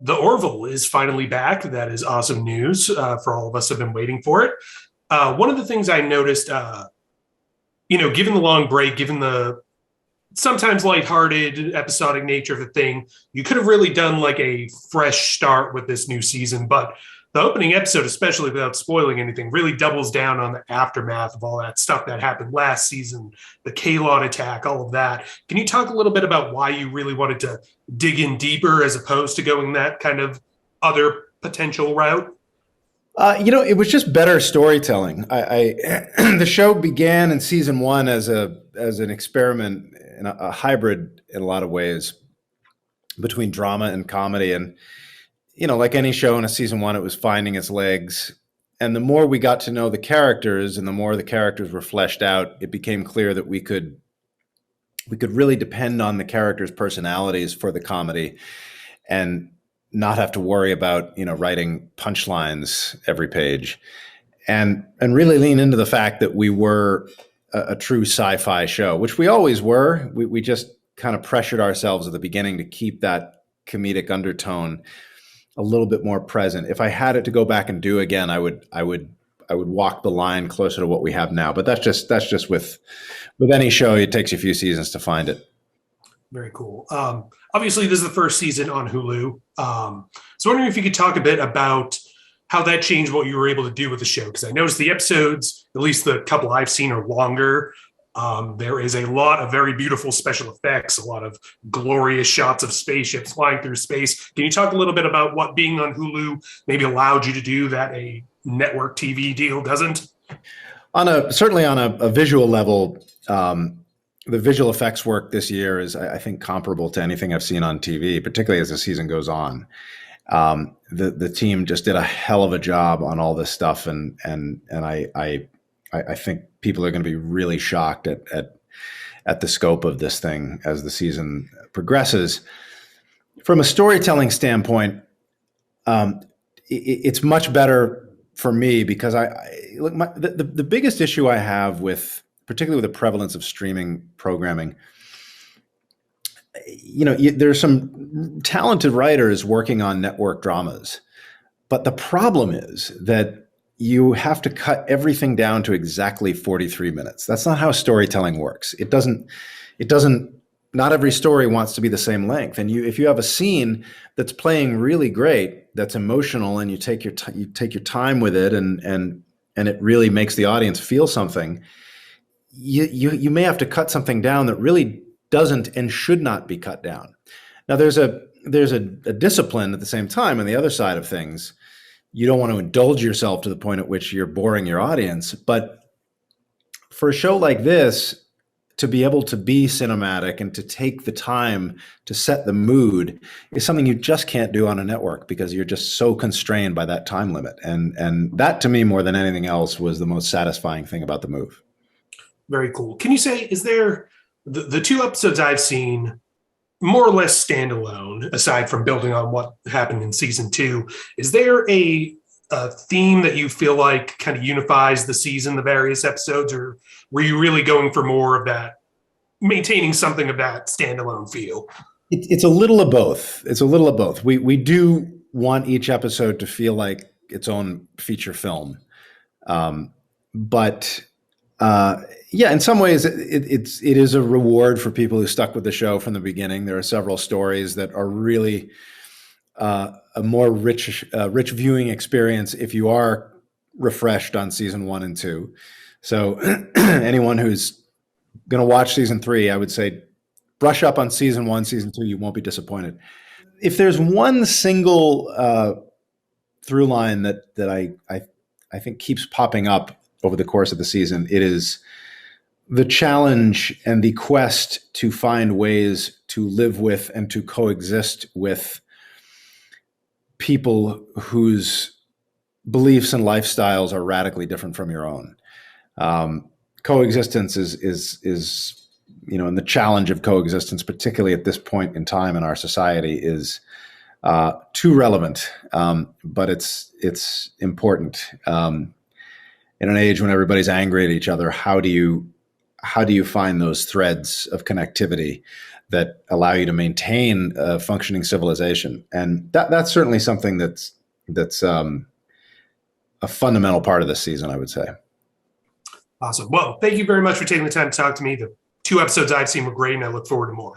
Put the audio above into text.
The Orville is finally back. That is awesome news for all of us who have been waiting for it. One of the things I noticed, given the long break, given the sometimes lighthearted episodic nature of the thing, you could have really done like a fresh start with this new season. But the opening episode, especially without spoiling anything, really doubles down on the aftermath of all that stuff that happened last season, the Kaylon attack, all of that. Can you talk a little bit about why you really wanted to dig in deeper as opposed to going that kind of other potential route? It was just better storytelling. The show began in season one as an experiment and a hybrid in a lot of ways between drama and comedy. And, like any show in a season one, it was finding its legs. And the more we got to know the characters and the more the characters were fleshed out, it became clear that we could really depend on the characters' personalities for the comedy and not have to worry about, writing punchlines every page, and really lean into the fact that we were a true sci-fi show, which we always were. We just kind of pressured ourselves at the beginning to keep that comedic undertone a little bit more present. If I had it to go back and do again, I would walk the line closer to what we have now. But that's just with any show, it takes a few seasons to find it. Very cool. Obviously, this is the first season on Hulu. So wondering if you could talk a bit about how that changed what you were able to do with the show. Because I noticed the episodes, at least the couple I've seen, are longer. There is a lot of very beautiful special effects, a lot of glorious shots of spaceships flying through space. Can you talk a little bit about what being on Hulu maybe allowed you to do that a network TV deal doesn't? Certainly on a visual level, the visual effects work this year is, I think, comparable to anything I've seen on TV, particularly as the season goes on. The team just did a hell of a job on all this stuff, and I think people are going to be really shocked at the scope of this thing as the season progresses. From a storytelling standpoint, it's much better for me because the biggest issue I have with, particularly with the prevalence of streaming programming, there's some talented writers working on network dramas, but the problem is that you have to cut everything down to exactly 43 minutes. That's not how storytelling works. It doesn't, not every story wants to be the same length. And if you have a scene that's playing really great, that's emotional, and you take your time with it, and it really makes the audience feel something, you may have to cut something down that really doesn't and should not be cut down. Now there's a discipline at the same time on the other side of things. You don't want to indulge yourself to the point at which you're boring your audience. But for a show like this, to be able to be cinematic and to take the time to set the mood is something you just can't do on a network because you're just so constrained by that time limit. And that, to me, more than anything else, was the most satisfying thing about the move. Very cool. Can you say, is there the two episodes I've seen more or less standalone, aside from building on what happened in season two? Is there a theme that you feel like kind of unifies the season, the various episodes, or were you really going for more of that, maintaining something of that standalone feel? It's a little of both. It's a little of both. We do want each episode to feel like its own feature film, but yeah, in some ways, it is a reward for people who stuck with the show from the beginning. There are several stories that are really a more rich viewing experience if you are refreshed on season 1 and 2. So anyone who's going to watch season 3, I would say brush up on season 1, season 2. You won't be disappointed. If there's one single through line that I think keeps popping up over the course of the season, it is the challenge and the quest to find ways to live with and to coexist with people whose beliefs and lifestyles are radically different from your own. Coexistence is and the challenge of coexistence, particularly at this point in time in our society, is too relevant, but it's important. In an age when everybody's angry at each other, how do you how do you find those threads of connectivity that allow you to maintain a functioning civilization? And that's certainly something that's a fundamental part of this season, I would say. Awesome. Well, thank you very much for taking the time to talk to me. The 2 episodes I've seen were great, and I look forward to more.